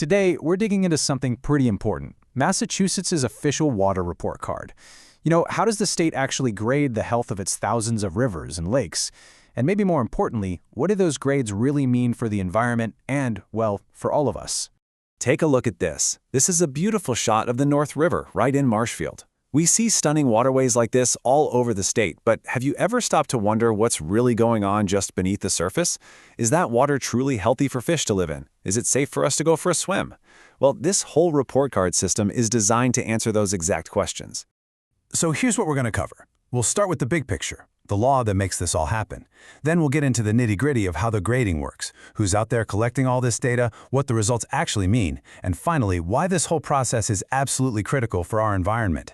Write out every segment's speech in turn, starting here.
Today, we're digging into something pretty important, Massachusetts' official water report card. How does the state actually grade the health of its thousands of rivers and lakes? And maybe more importantly, what do those grades really mean for the environment and, well, for all of us? Take a look at this. This is a beautiful shot of the North River right in Marshfield. We see stunning waterways like this all over the state, but have you ever stopped to wonder what's really going on just beneath the surface? Is that water truly healthy for fish to live in? Is it safe for us to go for a swim? Well, this whole report card system is designed to answer those exact questions. So here's what we're going to cover. We'll start with the big picture, the law that makes this all happen. Then we'll get into the nitty-gritty of how the grading works, who's out there collecting all this data, what the results actually mean, and finally, why this whole process is absolutely critical for our environment.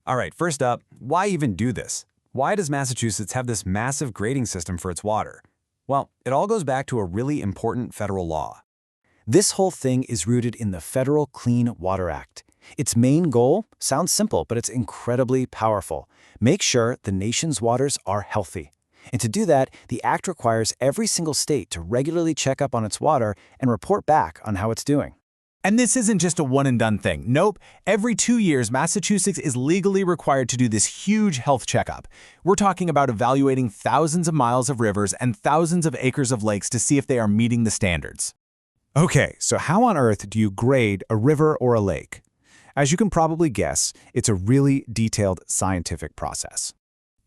All right, first up, why even do this? Why does Massachusetts have this massive grading system for its water? Well, it all goes back to a really important federal law. This whole thing is rooted in the Federal Clean Water Act. Its main goal sounds simple, but it's incredibly powerful. Make sure the nation's waters are healthy. And to do that, the act requires every single state to regularly check up on its water and report back on how it's doing. And this isn't just a one-and-done thing. Nope, every 2 years, Massachusetts is legally required to do this huge health checkup. We're talking about evaluating thousands of miles of rivers and thousands of acres of lakes to see if they are meeting the standards. Okay, so how on earth do you grade a river or a lake? As you can probably guess, it's a really detailed scientific process.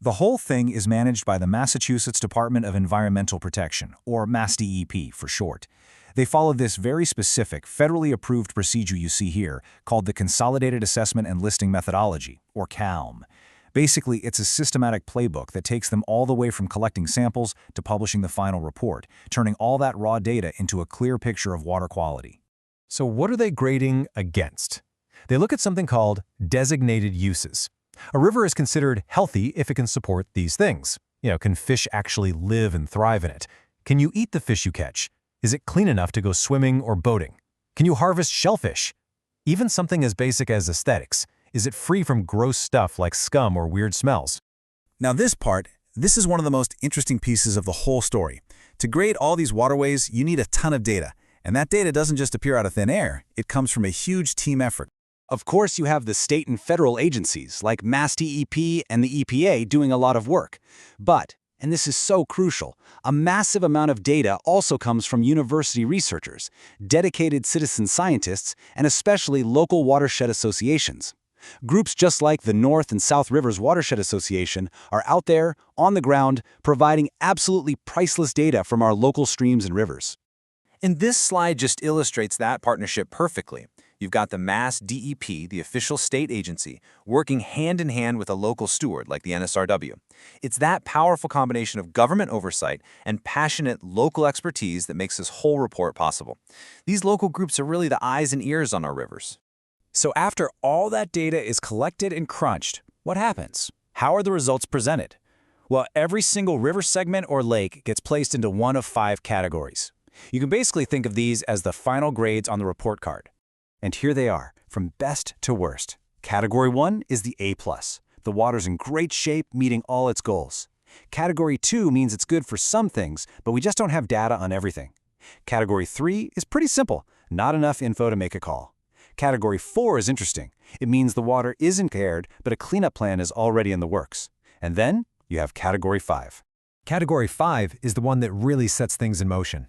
The whole thing is managed by the Massachusetts Department of Environmental Protection, or MassDEP for short. They follow this very specific, federally approved procedure you see here, called the Consolidated Assessment and Listing Methodology, or CALM. Basically, it's a systematic playbook that takes them all the way from collecting samples to publishing the final report, turning all that raw data into a clear picture of water quality. So what are they grading against? They look at something called designated uses. A river is considered healthy if it can support these things. Can fish actually live and thrive in it? Can you eat the fish you catch? Is it clean enough to go swimming or boating? Can you harvest shellfish? Even something as basic as aesthetics. Is it free from gross stuff like scum or weird smells? Now this is one of the most interesting pieces of the whole story. To grade all these waterways, you need a ton of data. And that data doesn't just appear out of thin air. It comes from a huge team effort. Of course, you have the state and federal agencies like MassDEP and the EPA doing a lot of work. But, and this is so crucial, a massive amount of data also comes from university researchers, dedicated citizen scientists, and especially local watershed associations. Groups just like the North and South Rivers Watershed Association are out there, on the ground, providing absolutely priceless data from our local streams and rivers. And this slide just illustrates that partnership perfectly. You've got the MassDEP, the official state agency, working hand-in-hand with a local steward like the NSRW. It's that powerful combination of government oversight and passionate local expertise that makes this whole report possible. These local groups are really the eyes and ears on our rivers. So after all that data is collected and crunched, what happens? How are the results presented? Well, every single river segment or lake gets placed into one of 5 categories. You can basically think of these as the final grades on the report card. And here they are, from best to worst. Category 1 is the A+. The water's in great shape, meeting all its goals. Category 2 means it's good for some things, but we just don't have data on everything. Category 3 is pretty simple, not enough info to make a call. Category 4 is interesting. It means the water isn't impaired, but a cleanup plan is already in the works. And then you have Category 5. Category 5 is the one that really sets things in motion.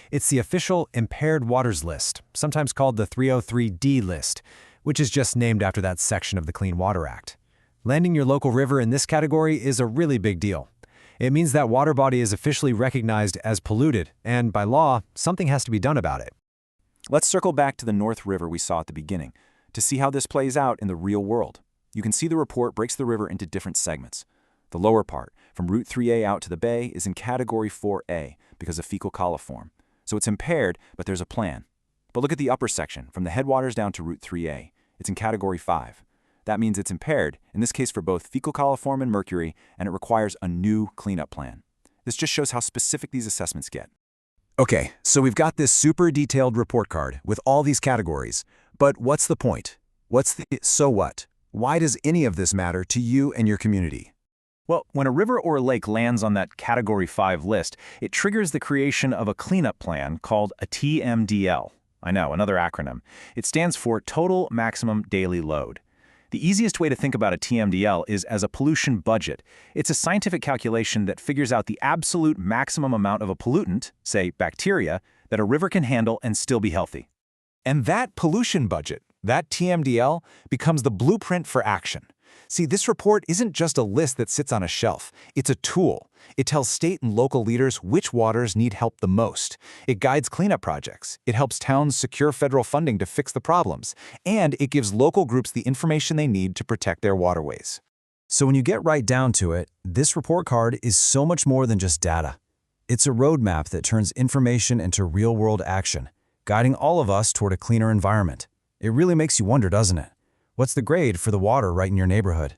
It's the official Impaired Waters List, sometimes called the 303D list, which is just named after that section of the Clean Water Act. Landing your local river in this category is a really big deal. It means that water body is officially recognized as polluted, and by law, something has to be done about it. Let's circle back to the North River we saw at the beginning to see how this plays out in the real world. You can see the report breaks the river into different segments. The lower part, from Route 3A out to the bay, is in Category 4A because of fecal coliform. So it's impaired, but there's a plan. But look at the upper section, from the headwaters down to Route 3A. It's in Category 5. That means it's impaired, in this case for both fecal coliform and mercury, and it requires a new cleanup plan. This just shows how specific these assessments get. Okay, so we've got this super detailed report card with all these categories. But what's the point? What's the so what? Why does any of this matter to you and your community? Well, when a river or lake lands on that Category 5 list, it triggers the creation of a cleanup plan called a TMDL. I know, another acronym. It stands for Total Maximum Daily Load. The easiest way to think about a TMDL is as a pollution budget. It's a scientific calculation that figures out the absolute maximum amount of a pollutant, say bacteria, that a river can handle and still be healthy. And that pollution budget, that TMDL, becomes the blueprint for action. See, this report isn't just a list that sits on a shelf. It's a tool. It tells state and local leaders which waters need help the most. It guides cleanup projects. It helps towns secure federal funding to fix the problems. And it gives local groups the information they need to protect their waterways. So when you get right down to it, this report card is so much more than just data. It's a roadmap that turns information into real-world action, guiding all of us toward a cleaner environment. It really makes you wonder, doesn't it? What's the grade for the water right in your neighborhood?